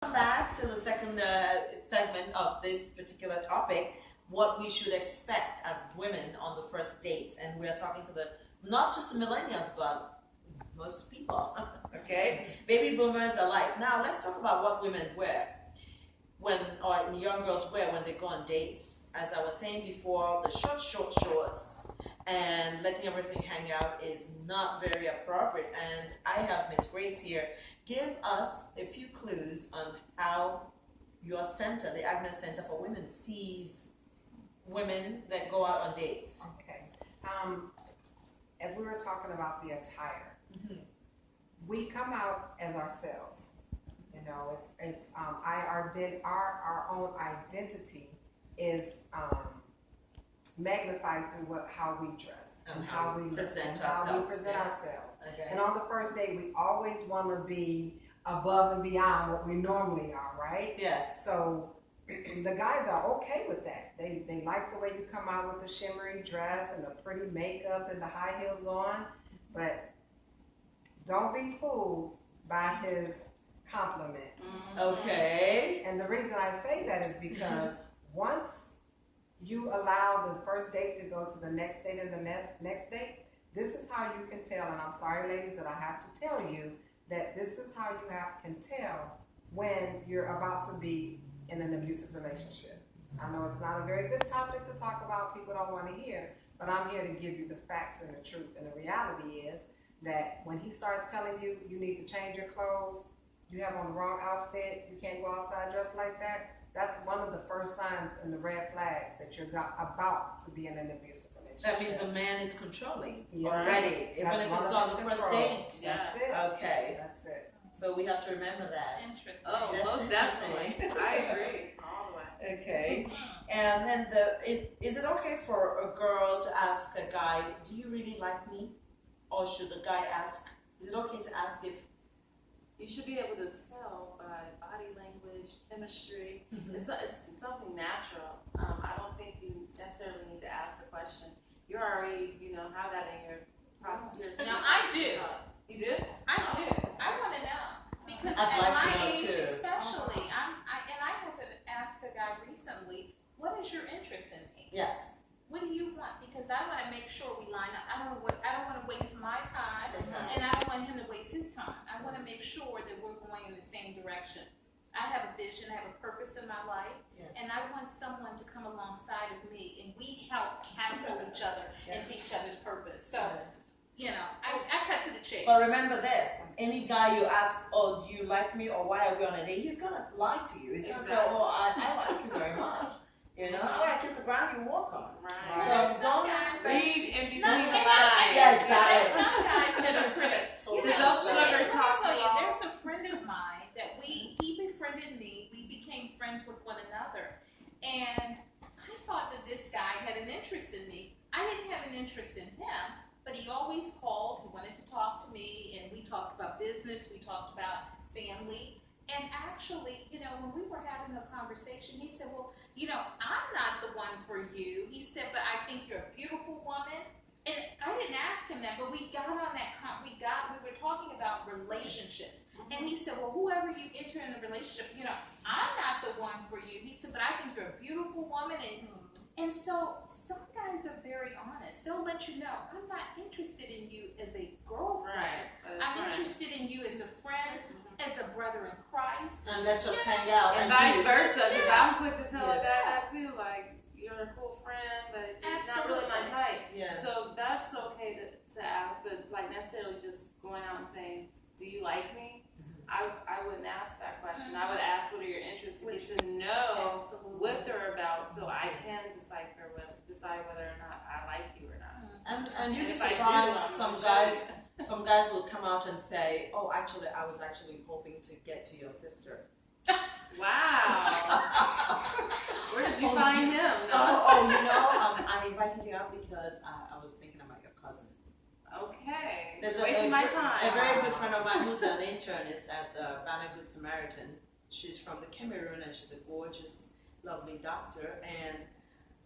Back to the second segment of this particular topic, what we should expect as women on the first date. And we are talking to the not just the millennials, but most people. Okay, baby boomers alike. Now let's talk about what women wear when, or young girls wear when they go on dates. As I was saying before, the short shorts and letting everything hang out is not very appropriate. And I have Miss Grace here. Give us a few clues on how your center, the Agnes Center for Women, sees women that go out on dates. Okay. As we were talking about the attire, Mhm. we come out as ourselves. You know, our own identity is magnified through how we dress And how we present how we ourselves, present yes. ourselves. Okay. And on the first date, we always want to be above and beyond what we normally are, right? Yes. So the guys are okay with that. They like the way you come out with the shimmery dress and the pretty makeup and the high heels on, but don't be fooled by his compliment. Okay. And the reason I say that is because once you allow the first date to go to the next date and the next date, this is how you can tell, and I'm sorry ladies that I have to tell you that this is how you can tell when you're about to be in an abusive relationship. I know it's not a very good topic to talk about, people don't want to hear, but I'm here to give you the facts and the truth. And the reality is that when he starts telling you you need to change your clothes, you have on the wrong outfit, you can't go outside dressed like that, that's one of the first signs and the red flags that you're about to be in an abusive relationship. That means the man is controlling Yes, already, even that's if one it's of on his the first control. date. That's it. Okay. That's it. So we have to remember that. Interesting. Oh, That's most interesting. definitely. I agree. All the way. Okay. And then is it okay for a girl to ask a guy, do you really like me? Or should the guy ask, is it okay to ask if You should be able to tell by body language, chemistry. It's something natural. I don't think you necessarily need to ask the question. You already, have that in your process. Now I do. You do? I do. I want to know because I'd at like to my know age, too. especially, I had to ask a guy recently, what is your interest in me? yes. What do you want? Because I want to make sure we line up. I don't want to waste my time, Okay. and I don't want him to waste his time. I want to make sure that we're going in the same direction. I have a vision, I have a purpose in my life, Yes. and I want someone to come alongside of me, and we help catapult each other into each other's purpose. So, I cut to the chase. But remember this, any guy you ask, oh, do you like me or why are we on a date, he's gonna lie to you. He's gonna say, oh, I like you very much. I like kiss the ground you walk on. Right. So There's some don't guys- expect Read in between No, the and lines. Yeah, exactly. There's some guys that are pretty. Totally. There's no So, sugar let me talk tell you, about- there's a friend of mine that he befriended me. We became friends with one another, and I thought that this guy had an interest in me. I didn't have an interest in him, but he always called. He wanted to talk to me, and we talked about business. We talked about family. And actually, when we were having a conversation, he said, well, I'm not the one for you. He said, but I think you're a beautiful woman. And I didn't ask him that, but we got on that, we were talking about relationships. And he said, well, whoever you enter in a relationship, I'm not the one for you. He said, but I think you're a beautiful woman. And so some guys are very honest. They'll let you know, I'm not interested in you as a girlfriend. I'm interested in you as a friend, as a brother in Christ. And let's just hang out. And vice use- versa, because I'm quick to tell a Yes. guy that too, like, you're a cool friend, but you're not really my Absolutely. type. Yes. So that's okay to ask, but like necessarily just going out and saying, do you like me? I wouldn't ask that question. I would ask what are your interests to get to know Absolutely. what they're about so I can decide whether or not I like you or not. And you'd be And if I do, surprised, I'm some gonna guys, some guys will come out and say, oh, actually, I was actually hoping to get to your sister. Wow. Where did you find him? No. I invited you out because I was thinking about your cousin. Okay. There's Wasting my time. A very good friend of mine who's an internist at the Banner Good Samaritan. She's from the Cameroon and she's a gorgeous, lovely doctor. And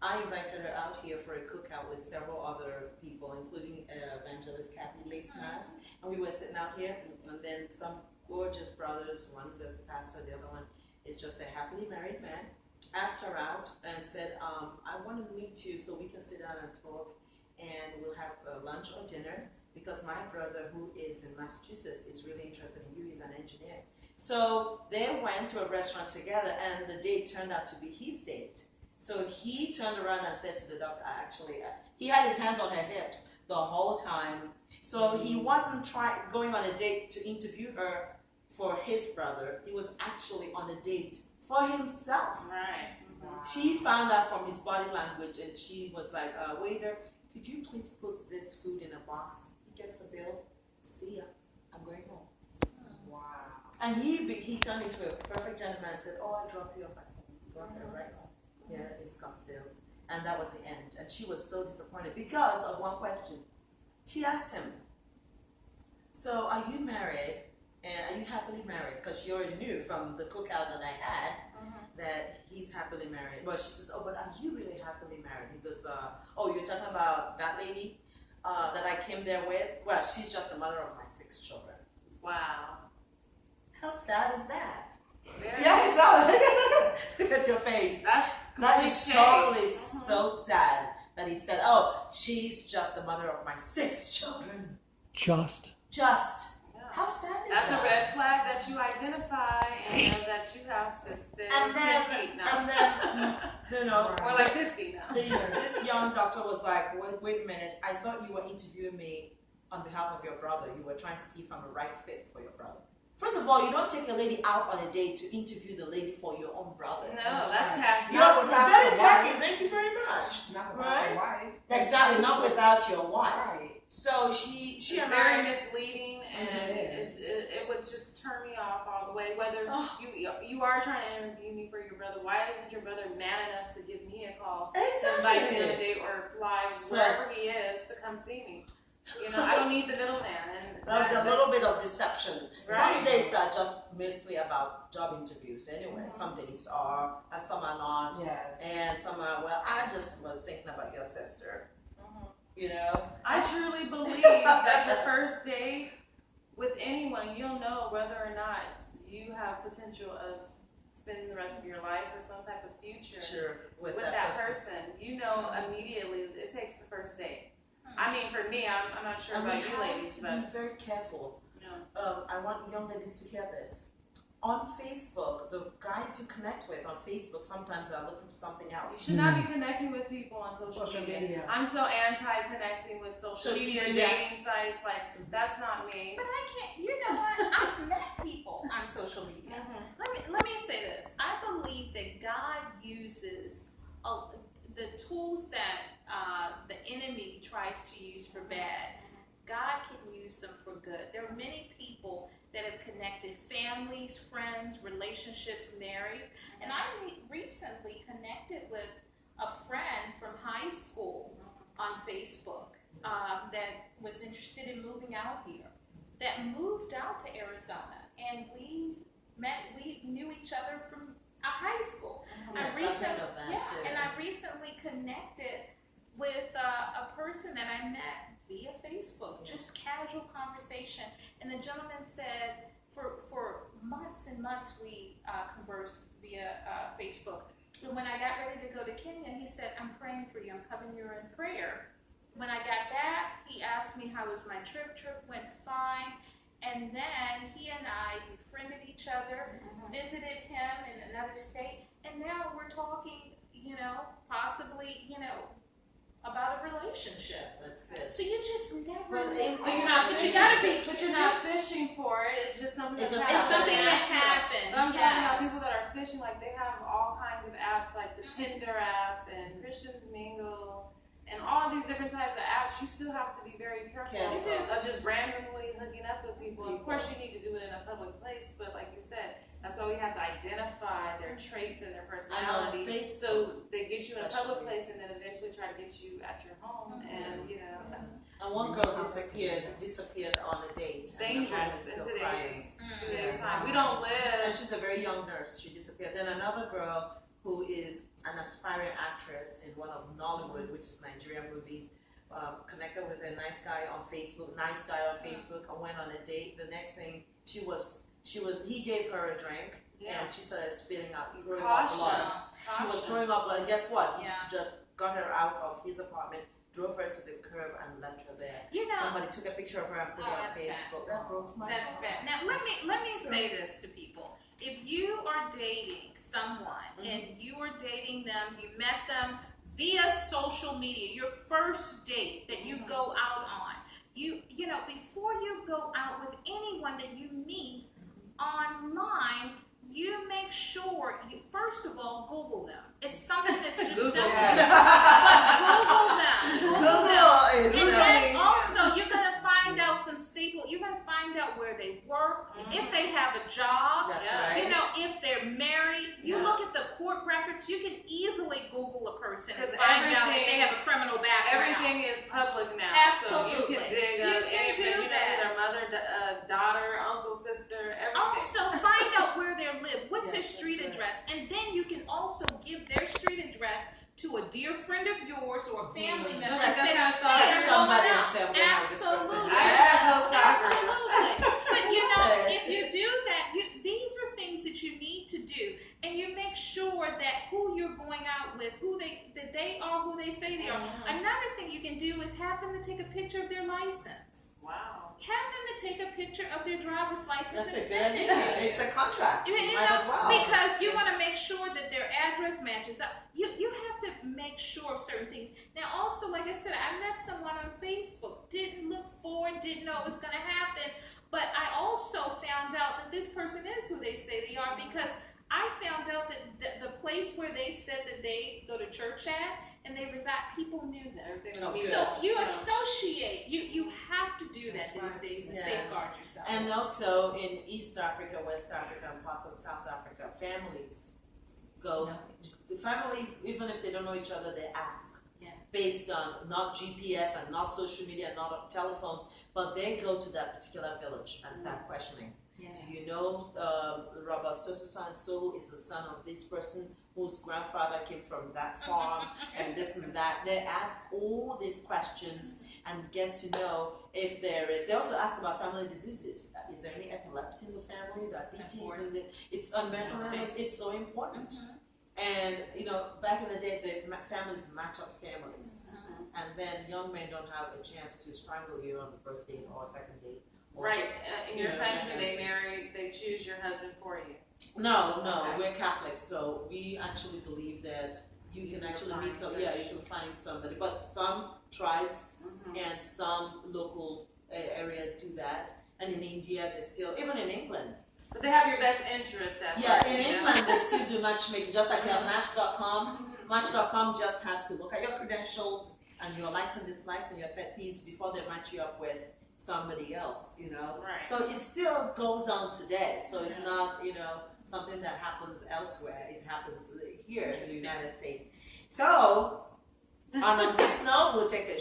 I invited her out here for a cookout with several other people, including evangelist Kathy Lacemas. And we were sitting out here, and then some gorgeous brothers. One's a pastor, the other one is just a happily married man. Asked her out and said, I want to meet you so we can sit down and talk, and we'll have lunch or dinner, because my brother, who is in Massachusetts, is really interested in you. He's an engineer. So they went to a restaurant together, and the date turned out to be his date. So he turned around and said to the doctor, he had his hands on her hips the whole time. So he wasn't going on a date to interview her for his brother. He was actually on a date for himself. Right. She found out from his body language, and she was like, waiter, could you please put this food in a box? He gets the bill. See ya. I'm going home. Wow. And he turned into a perfect gentleman and said, I'll drop you off at home. Drop her right home. Yeah, in Scottsdale. And that was the end. And she was so disappointed because of one question. She asked him, so are you married? And are you happily married? Because she already knew from the cookout that I had that he's happily married. But she says, oh, but are you really happily married? He goes, oh, you're talking about that lady that I came there with? Well, she's just the mother of my 6 children. Wow. How sad is that? Very Yeah, it's all. Look at your face. That is shame. totally so sad that he said, oh, she's just the mother of my 6 children. Just. How sad is That's that? a red flag that you identify and know that you have to stay 10 feet now. You know, Or like 50 now. this young doctor was like, wait a minute, I thought you were interviewing me on behalf of your brother. You were trying to see if I'm a right fit for your brother. First of all, you don't take a lady out on a date to interview the lady for your own brother. No, that's tacky. You're very tacky. Thank you very much. Not without Right? your wife. Exactly, not without your wife. Right. So she It's and very I. misleading, and It it would just turn me off all the way. Whether Oh. you are trying to interview me for your brother, why isn't your brother man enough to give me a call, to Exactly. invite me on a date, or fly So- wherever he is to come see me? You know, I don't need the middleman. And That was a little bit of deception. Some Right. dates are just mostly about job interviews anyway. Some dates are, and some are not. Yes. And some are, well, I just was thinking about your sister. You know? I truly believe that your first date with anyone, you'll know whether or not you have potential of spending the rest of your life or some type of future Sure, with with that person. You know immediately. It takes the first date. I mean, for me, I'm not sure And we about you have ladies, to but be very careful. you know. I want young ladies to hear this. On Facebook, the guys you connect with on Facebook sometimes are looking for something You else. should not be connecting with people on social Social media. media. I'm so anti-connecting with social Social media, media. dating sites. Like, that's not me. But I can't. You know what? I've met people on social media. Let me say this. I believe that God uses the tools that the enemy tries to use for bad. God can use them for good. There are many people that have connected, families, friends, relationships, married. And I recently connected with a friend from high school on Facebook that was interested in moving out here, that moved out to Arizona. And we knew each other from high school. Yes, I've heard of that too. And I recently connected with a person that I met via Facebook, just casual conversation. And the gentleman said, for months and months we conversed via Facebook. And when I got ready to go to Kenya, he said, I'm praying for you, I'm covering you in prayer. When I got back, he asked me how was my trip. Trip went fine. And then he and I befriended each other, visited him in another state, and now we're talking, possibly, about a relationship. That's good. So you just never Well, know. But you're not But fishing, you gotta be. but you're not fishing for it. It's just something It that's just It's happens. something that natural. happened. But I'm talking about Yes. people that are fishing, like they have all kinds of apps, like the Tinder app and Christian Mingle, and all of these different types of apps. You still have to be very careful You do. of just randomly hooking up with people. Of course, you need to do it in a public place, but like you said, that's why we have to identify their traits and their personality. Facebook, So they get you in a public especially. place and then eventually try to get you at your home, and And one girl disappeared on a date. it's and the mom dangerous is in still crying. today's Yeah. time. We don't And live. she's a very young nurse. She disappeared. Then another girl who is an aspiring actress in one of Nollywood, which is Nigerian movies, connected with a nice guy on Facebook. I went on a date. The next thing, she was He gave her a drink, Yeah. and she started spitting out, throwing up Caution. blood. She was throwing up blood, and guess what? He Yeah. just got her out of his apartment, drove her to the curb, and left her there. You know, Somebody took a picture of her and put it on that's bad. Facebook. That broke my that's heart. bad. Now let me say this to people. If you are dating someone and you are dating them, you met them via social media, your first date that you go out on, you know, before you go out with anyone that you meet online, you make sure you first of all Google them. It's something that's just Google simple. them. But Google them. Google is And then really- also, you're gonna find out some staple. You're gonna find out where they work, if they have a job. That's Yeah. right. You know, if they're married. You Yes. look at the court records. You can easily Google a person and 'Cause find out if everything- they have a criminal background. Everything is public now. Absolutely. So you can dig up You can anything. do You know, that. their mother, daughter, uncle, sister, everything. Also, find out where they live. What's their Yes, street that's right. address? And then you can also give their street address to a dear friend of yours or a family member. That's and say, kind of "Hey, Text I'm somebody going and out." say, I'm going out with this person. Absolutely. I have those stalkers. Absolutely. But you know, if you do that, these are things that you need to do, and you make sure that who you're going out with, that they are who they say they are. Another thing you can do is have them to take a picture of their license. Wow. Have them to take a picture of their driver's license That's a and good send it idea. to you. It's a contract. You Might know, as well. because you want to make sure that their address matches up. You have to make sure of certain things. Now, also, like I said, I met someone on Facebook. Didn't look forward, didn't know it was going to happen. But I also found out that this person is who they say they are because I found out that the place where they said that they go to church at and they reside, people knew that. Everything Oh, was good. So you Yeah. associate. You have to do that That's these days to Yes. safeguard yourself. And also in East Africa, West Africa, and parts of South Africa, families go. No. The families, even if they don't know each other, they ask. Yeah. Based on not GPS and not social media and not telephones, but they go to that particular village and start questioning. Yeah. Do you know Robert so and so is the son of this person whose grandfather came from that farm and this and that? They ask all these questions and get to know if there is. They also ask about family diseases. Is there any epilepsy in the family? Diabetes in the? It's on mental illness. It's so important. And you know, back in the day, the families match up families, and then young men don't have a chance to strangle you on the first date or second date. Or- Right. In your You know, country, that kind of they choose your husband for you. No, Okay. we're Catholics, so we actually believe that you can actually meet some. Yeah, you can find somebody, but some tribes and some local areas do that, and in India, they still, even in England. But they have your best interest at Yeah, heart, in you know? England, they still do matchmaking, just like we have Match.com. Match.com just has to look at your credentials and your likes and dislikes and your pet peeves before they match you up with somebody else, you know. Right. So it still goes on today. So it's Yeah. not, you know, something that happens elsewhere. It happens here in the United States. So, on this note, we'll take a